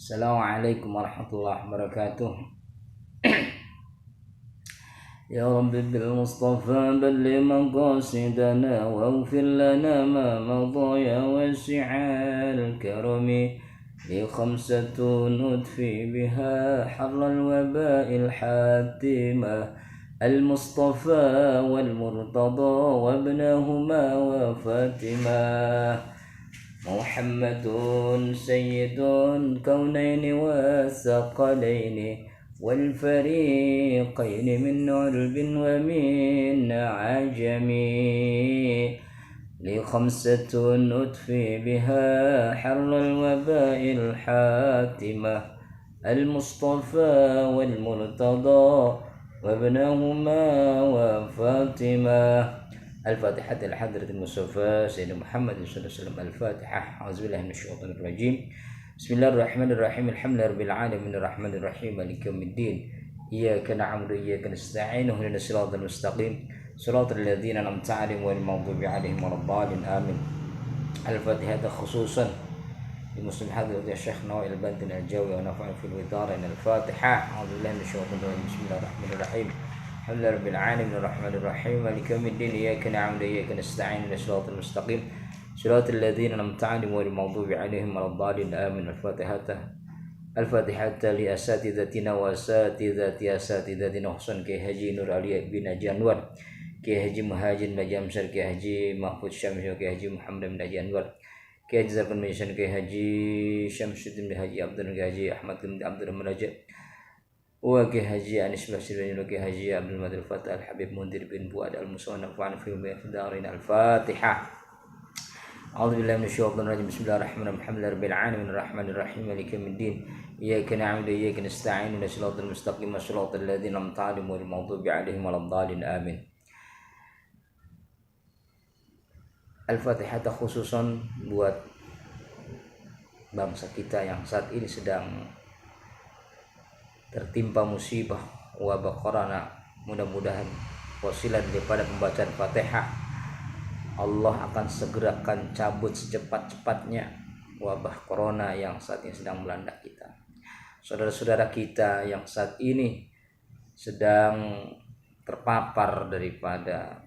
Assalamualaikum warahmatullahi wabarakatuh. Ya Rabbi bil Mustafa balli maqasidana waghfir lana ma madha ya wasi'al karami li khamsatun nudfi biha harral waba'il hatimah al-Mustafa wal Murtada wa ibnahuma wa Fatimah Muhammadun sayyidun kaunaini wa thaqalaini wal fariqaini min urbin wa min ajami li khamsatun nutfi biha harral waba'il hatimah al-Mustafa wal Murtada wa ibnahuma wa Fatimah. الفاتحة لحضرة المصطفى سيدنا محمد صلى الله عليه وسلم. الفاتحة. أعوذ بالله من الشيطان الرجيم. بسم الله الرحمن الرحيم. الحمد لله رب العالمين الرحمن الرحيم مالك يوم الدين. إياك نعبد وإياك نستعين اهدنا الصراط المستقيم صراط الذين أنعمت عليهم غير المغضوب عليهم ولا الضالين آمين. الفاتحة خصوصا لمسلم حضرة الشيخ نوائل البدن الجوي ونفع في الوزارة. الفاتحة. أعوذ بالله من الشيطان الرجيم. بسم الله الرحمن الرحيم. الحمد لله رب العالمين الرحمن الرحيم مالك يوم الدين إياك نعبد وإياك نستعين اهدنا الصراط المستقيم صراط الذين أنعمت عليهم غير المغضوب عليهم ولا الضالين آمين. الفاتحة لأساتذتنا وأساتذة أساتذتنا حسن كي حجي نور علي بن جانور كي حجي مهاجر بن جمشر كي حجي محفوظ شمس كي حجي محمد بن جانور كي حجي زرقن ميشن كي حجي شمس الدين حجي عبد الله كي حجي أحمد بن عبد الرحمن وكي حجي أنس بن سليمان وكي حجي عبد المجيد الفتح الحبيب منذر بن فؤاد المصنف وعن في دارنا. الفاتحة. أعوذ بالله من الشيطان الرجيم. بسم الله الرحمن الرحيم. الحمد لله رب العالمين الرحمن الرحيم مالك يوم الدين إياك نعبد وإياك نستعين اهدنا الصراط المستقيم صراط الذين أنعمت عليهم غير المغضوب عليهم ولا الضالين آمين. Al-Fatihah khususan buat bangsa kita yang saat ini sedang tertimpa musibah wabah corona. Mudah-mudahan wasilah daripada pembacaan Fatihah Allah akan segerakan cabut secepat-cepatnya wabah corona yang saat ini sedang melanda kita. Saudara-saudara kita yang saat ini sedang terpapar daripada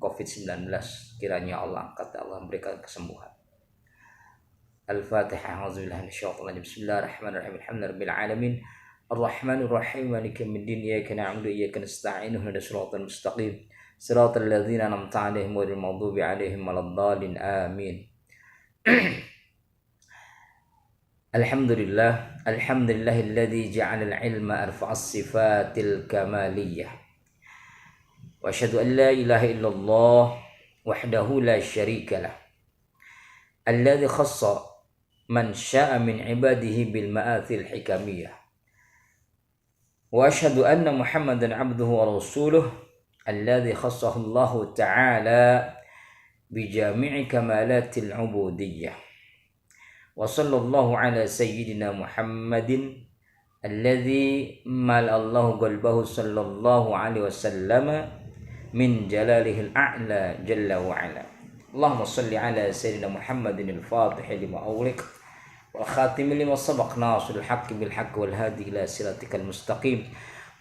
COVID-19, kiranya Allah angkat, Allah memberikan kesembuhan. Al-Fatihah. A'udzubillahi minasyaitonir rajim. Bismillahirrahmanirrahim. Alhamdulillahirabbil alamin. الرحمن الرحيم مالك يوم الدين إياك نعبد وإياك نستعين اهدنا الصراط المستقيم صراط الذين أنعمت عليهم غير المغضوب عليهم ولا الضالين آمين. الحمد لله الذي جعل العلم أرفع الصفات الكمالية وأشهد أن لا إله إلا الله وحده لا شريك له الذي خص من شاء من عباده بالمآثر الحكمية وأشهد أن محمدا عبده ورسوله الذي خصه الله تعالى بجامع كمالات العبودية وصلى الله على سيدنا محمد الذي ملأ الله قلبه صلى الله عليه وسلم من جلاله الأعلى جل وعلا. اللهم صل على سيدنا محمد الفاتح لما أغلق والخاتم لما سبق ناصر الحق بالحق والهادي إلى صراطك المستقيم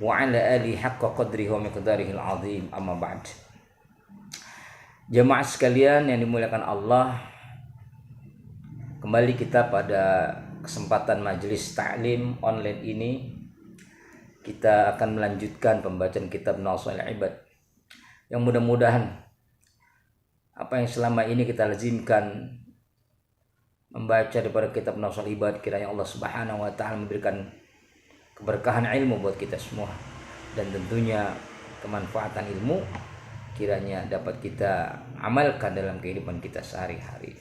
وعلى آله حق قدره ومقداره العظيم. أما بعد. Jemaah sekalian yang dimuliakan Allah, kembali kita pada kesempatan majelis taklim online ini. Kita akan melanjutkan pembacaan kitab Nawasul Ibad yang mudah-mudahan apa yang selama ini kita lazimkan membaca daripada kitab Nawasul Ibad, kiranya Allah Subhanahu wa taala memberikan keberkahan ilmu buat kita semua dan tentunya kemanfaatan ilmu kiranya dapat kita amalkan dalam kehidupan kita sehari-hari.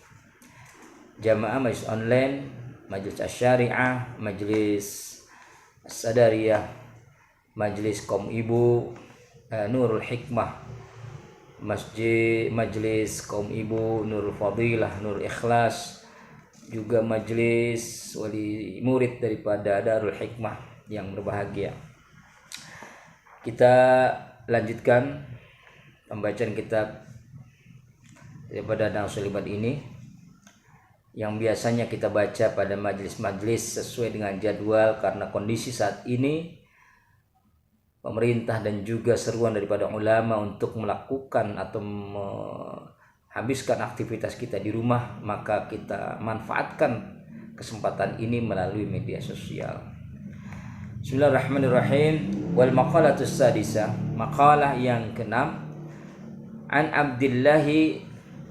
Jamaah majelis online, majelis Asy-Syariah, majelis As-Sadariyah, majelis kaum ibu Nurul Hikmah, majelis kaum ibu Nurul Fadilah, Nurul Ikhlas, juga majelis wali murid daripada Darul Hikmah yang berbahagia. Kita lanjutkan pembacaan kitab daripada Nawasul Ibad ini. yang biasanya kita baca pada majelis-majelis sesuai dengan jadwal, karena kondisi saat ini pemerintah dan juga seruan daripada ulama untuk melakukan atau menghabiskan aktivitas kita di rumah, maka kita manfaatkan kesempatan ini melalui media sosial. Bismillahirrahmanirrahim. Wal maqalatus sadisah, maqalah yang keenam, an Abdullah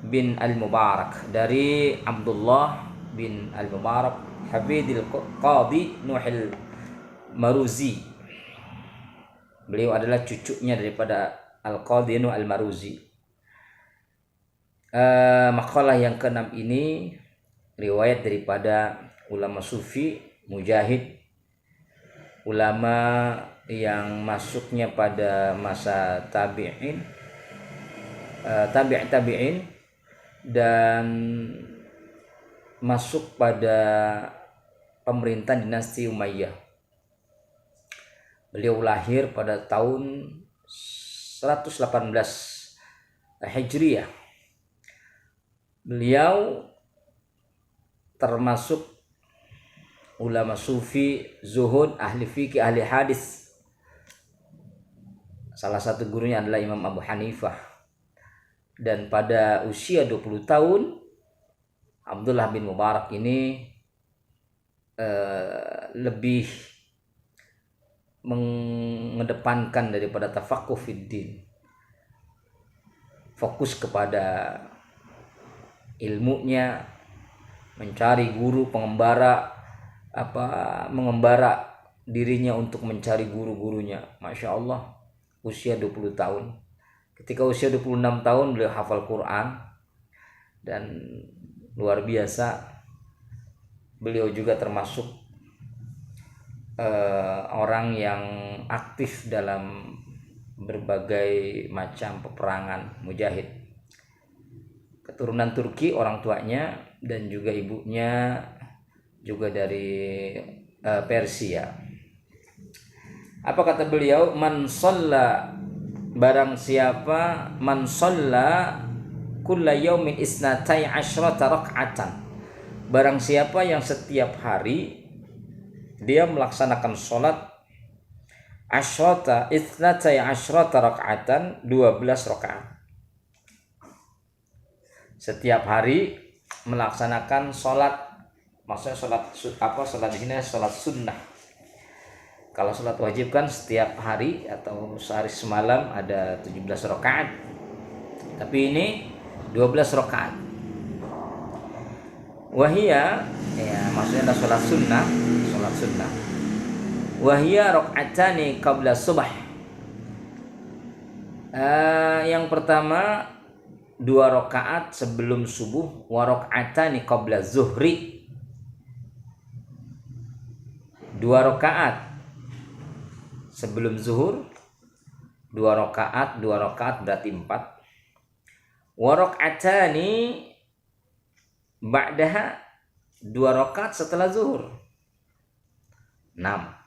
bin Al-Mubarak, dari Abdullah bin Al-Mubarak Hafidil Qadi Nuhil Maruzi. Beliau adalah cucunya daripada Al-Qadi Nuh Al-Maruzi. Makalah yang keenam ini riwayat daripada ulama sufi, mujahid, ulama yang masuknya pada masa tabi'in, tabi'in, dan masuk pada pemerintahan dinasti Umayyah. Beliau lahir pada tahun 118 Hijriah. Beliau termasuk ulama sufi, zuhud, ahli fikih, ahli hadis. Salah satu gurunya adalah Imam Abu Hanifah. Dan pada usia 20 tahun, Abdullah bin Mubarak ini lebih mengedepankan daripada tafaqquh fiddin, fokus kepada ilmunya, mencari guru, mengembara dirinya untuk mencari guru-gurunya. Masya Allah, usia 20 tahun. Ketika usia 26 tahun beliau hafal Quran, dan luar biasa, beliau juga termasuk orang yang aktif dalam berbagai macam peperangan, mujahid. Keturunan Turki orang tuanya, dan juga ibunya juga dari Persia. Apa kata beliau? Man shalla, barang siapa, man shalla kulla yaumin isnatai asyrata rak'atan, barang siapa yang setiap hari dia melaksanakan sholat asyrata isnatai asyrata rak'atan, 12 rakaat. Setiap hari melaksanakan sholat, maksudnya sholat di sini sholat sunnah. Kalau sholat wajib kan setiap hari atau sehari semalam ada 17 rakaat, tapi ini 12 rakaat. Wahia, ya maksudnya ada sholat sunnah. Wahia rakaatani qabla subah. Yang pertama 2 rakaat sebelum subuh, wa rakaatani qabla zuhri. 2 rakaat sebelum zuhur, 2 rakaat berarti 4. Wa rakaatani ba'daha, 2 rakaat setelah zuhur, 6.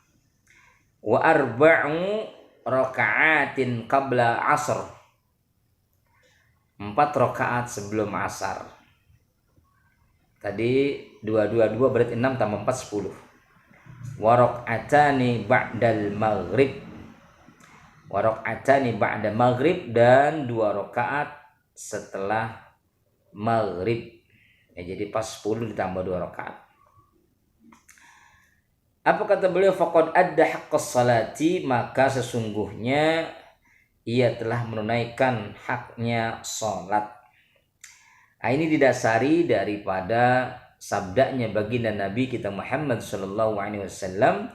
Wa arba'u raka'atin qabla asr, 4 rakaat sebelum asar. Tadi 2 berarti 6 tambah 4 10. Wa raka'atani ba'dal maghrib, wa raka'atani ba'da maghrib, dan 2 rakaat setelah maghrib. Ya, jadi pas 10 ditambah 2 rakaat. Apa kata beliau? Faqad adda haqqas salati, maka sesungguhnya ia telah menunaikan haknya salat. Ini didasari daripada sabdanya baginda Nabi kita Muhammad sallallahu alaihi wasallam.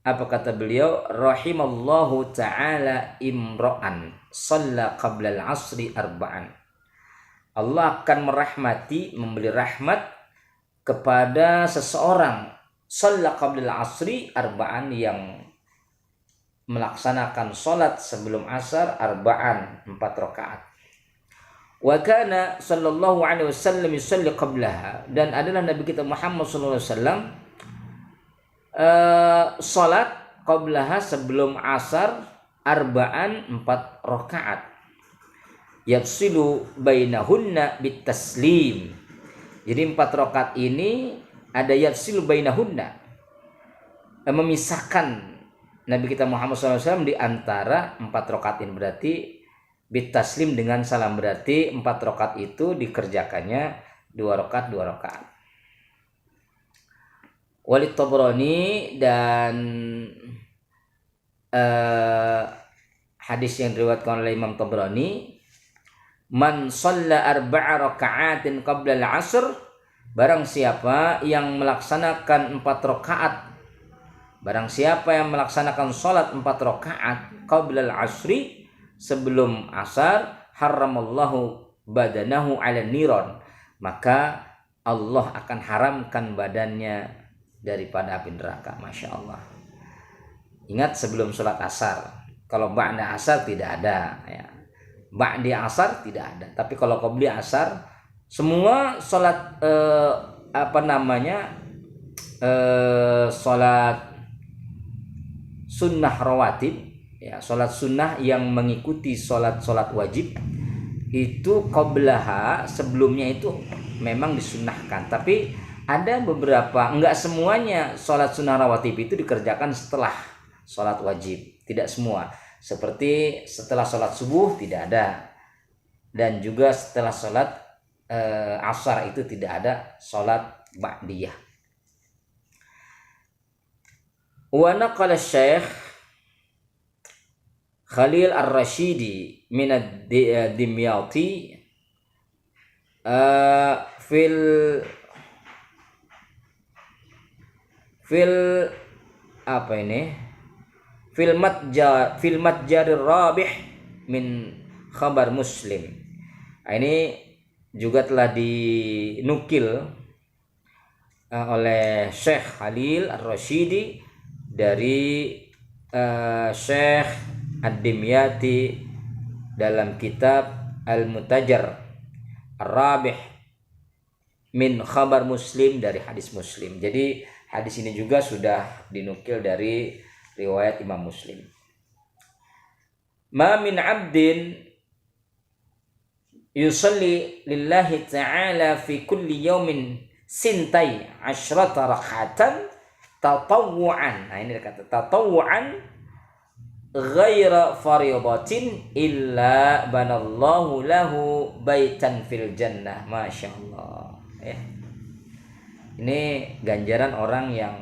Apa kata beliau? Rahimallahu ta'ala imra'an shalla qabla al-'asri arba'an. Allah akan merahmati, memberi rahmat kepada seseorang shalla qabla al-'asri arba'an, yang melaksanakan salat sebelum asar arba'an, 4 rakaat. Wa kana sallallahu alaihi wasallam yusalli qablaha, dan adalah Nabi kita Muhammad sallallahu alaihi wasallam salat qablaha sebelum asar arba'an, 4 rakaat. Yafsilu bainahunna bitaslim, Jadi 4 rakaat ini ada yafsil bainahunna, memisahkan Nabi kita Muhammad SAW di antara 4 rakaat ini. Berarti bitaslim dengan salam, berarti 4 rakaat itu dikerjakannya 2 rakaat 2 rakaat. Walid Tabrani, dan hadis yang diriwayatkan oleh Imam Tabrani, man shalla 4 raka'atin qabla al-'asr, barang siapa yang melaksanakan 4 rakaat, barang siapa yang melaksanakan salat 4 rakaat qabla al-'asri, sebelum asar, haramallahu badanahu 'ala niron, maka Allah akan haramkan badannya daripada api neraka. Masya Allah. Ingat, sebelum sholat asar. Kalau ba'da asar tidak ada, ya. Ba'di asar tidak ada. Tapi kalau qabli asar, semua sholat sholat sunnah rawatib, ya, sholat sunnah yang mengikuti sholat wajib, itu qablaha, sebelumnya itu memang disunnahkan. Tapi ada beberapa, enggak semuanya sholat sunnah rawatib itu dikerjakan setelah sholat wajib, tidak semua. Seperti setelah sholat subuh tidak ada, dan juga setelah sholat asar itu tidak ada sholat ba'diyah. Wa naqala Syekh Khalil Ar-Rashidi min ad-Dimyati fil matjarir rabih min khabar Muslim. Ini juga telah dinukil oleh Syekh Khalil Ar-Rashidi dari Syekh Ad-Dimyati dalam kitab Al-Mutajar Ar-Rabih min khabar Muslim, dari hadis Muslim. Jadi hadis ini juga sudah dinukil dari riwayat Imam Muslim. Ma min 'abdin yusalli lillahi ta'ala fi kulli yawmin sintai asyrata rak'atan tatawwu'an. Nah, ini kata tatawwu'an ghaira faridatin illa banallahu lahu baitan fil jannah. Masya Allah, ya. Ini ganjaran orang yang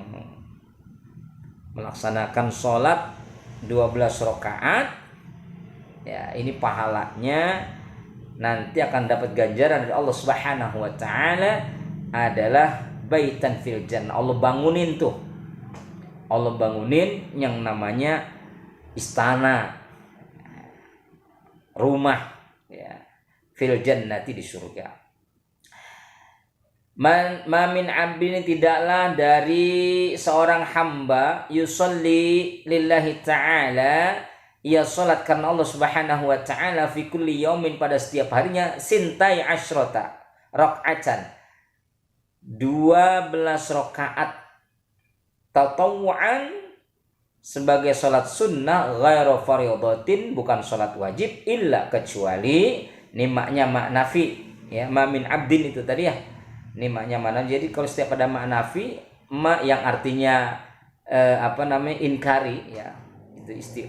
melaksanakan sholat 12 rakaat, ya, ini pahalanya nanti akan dapat ganjaran dari Allah Subhanahu wa taala adalah baitan fil jannah. Allah bangunin yang namanya istana, rumah, ya, fil jannati, di surga. Ma min 'abdin, tidaklah dari seorang hamba, yusolli lillahi ta'ala, ia salat karena Allah Subhanahu wa taala, fi kulli yaumin, pada setiap harinya, sintai asyrata rak'atan, 12 rakaat, tatawu'an, sebagai salat sunnah, ghairu faridatin, bukan salat wajib, illa, kecuali, nimaknya maknafi, ya, ma min 'abdin itu tadi, ya, ini maknya mana. Jadi kalau setiap ada makna nafi, ma yang artinya inkari, ya, itu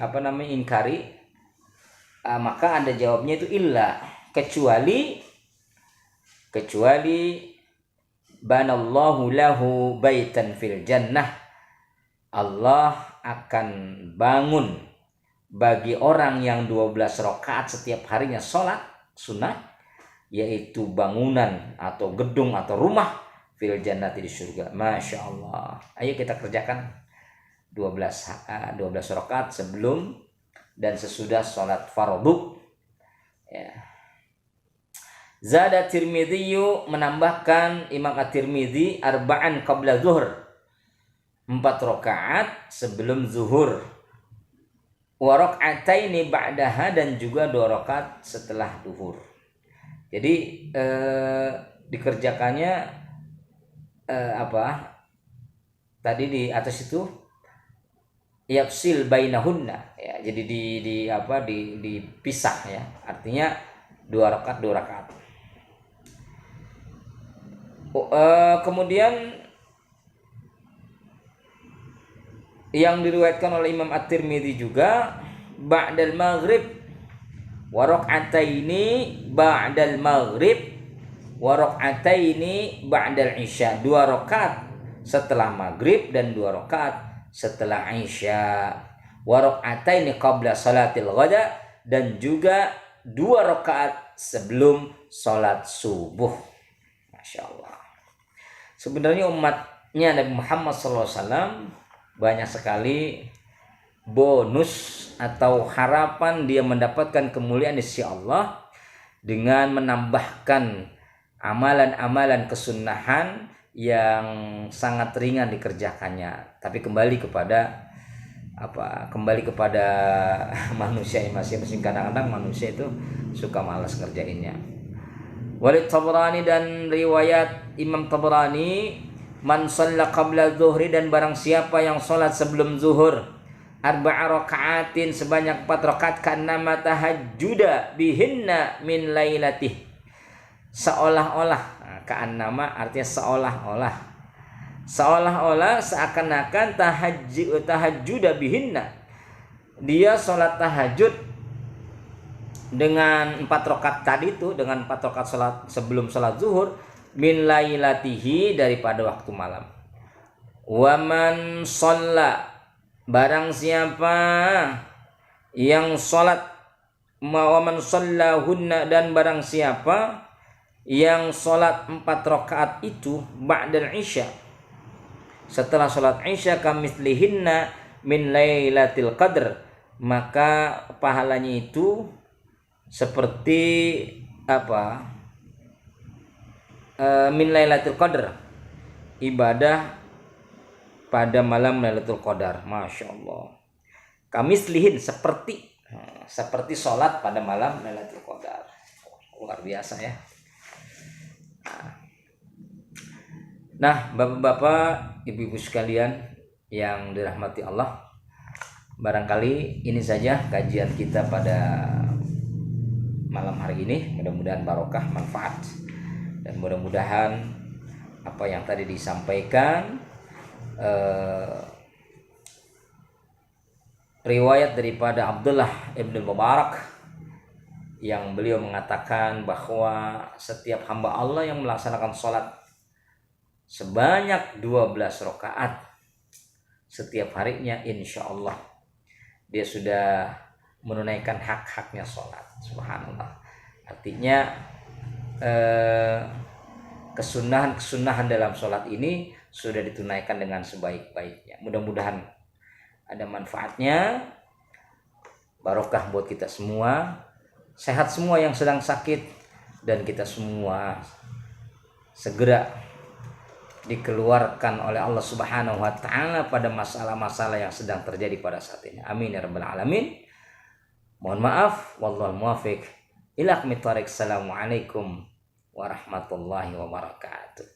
inkari, maka ada jawabnya itu illa, kecuali banallahu lahu baitan fil jannah, Allah akan bangun bagi orang yang 12 rakaat setiap harinya sholat sunnah, yaitu bangunan atau gedung atau rumah fil jannati, di surga. Masya Allah. Ayo kita kerjakan 12 rakaat sebelum dan sesudah sholat fardu, ya. Zada Tirmidzi, menambahkan Imam At-Tirmidzi, arba'an qabla zuhur, 4 rakaat sebelum zuhur, wa rak'ataini ba'daha, dan juga 2 rakaat setelah zuhur. Jadi dikerjakannya tadi di atas itu yafsil bainahunna, ya, jadi dipisah, ya, artinya 2 rakaat 2 rakaat. Kemudian yang diriwayatkan oleh Imam At-Tirmidzi juga ba'dal maghrib wa raka'ataini ba'dal maghrib wa raka'ataini ba'dal isya, 2 rakaat setelah maghrib dan 2 rakaat setelah isya. Wa raka'ataini qabla salatil ghada, dan juga 2 rakaat sebelum salat subuh. Masya Allah. Sebenarnya umatnya Nabi Muhammad SAW banyak sekali bonus atau harapan dia mendapatkan kemuliaan di sisi Allah dengan menambahkan amalan-amalan kesunahan yang sangat ringan dikerjakannya. Tapi kembali kepada manusia masing-masing. Kadang-kadang manusia itu suka malas ngerjainnya. Walid Tabrani, dan riwayat Imam Tabrani, man shalla qabla zuhri, dan barang siapa yang sholat sebelum zuhur, 4 raka'atin, sebanyak 4 rakaat, kannama tahajjuda bihinna min lailatih, seolah-olah, ka'annama artinya seolah-olah seakan-akan tahajjuda bihinna, dia sholat tahajud dengan 4 rakaat tadi itu, dengan 4 rakaat sholat sebelum sholat zuhur, min lailatihi, daripada waktu malam. Waman shalla, barang siapa yang sholat, waman shallahunna, dan barang siapa yang sholat 4 rakaat itu ba'dal isya, setelah sholat isya, kamitslihinna min lailatul qadr, maka pahalanya itu seperti min lailatul qadr, ibadah pada malam Lailatul Qadar. Masya Allah. Kamislihin, seperti sholat pada malam Lailatul Qadar. Luar biasa ya. Nah, bapak-bapak, ibu-ibu sekalian yang dirahmati Allah, barangkali ini saja kajian kita pada malam hari ini. Mudah-mudahan barokah, manfaat, dan mudah-mudahan apa yang tadi disampaikan, riwayat daripada Abdullah ibn Mubarak yang beliau mengatakan bahwa setiap hamba Allah yang melaksanakan sholat sebanyak 12 rakaat setiap harinya, insya Allah dia sudah menunaikan hak-haknya sholat. Subhanallah. Artinya kesunahan dalam sholat ini sudah ditunaikan dengan sebaik-baiknya. Mudah-mudahan ada manfaatnya, barokah buat kita semua, sehat semua yang sedang sakit, dan kita semua segera dikeluarkan oleh Allah Subhanahu wa taala pada masalah-masalah yang sedang terjadi pada saat ini. Amin ya rabbal alamin. Mohon maaf, wallahul muwaffiq ila aqwamit thoriq. Assalamualaikum warahmatullahi wabarakatuh.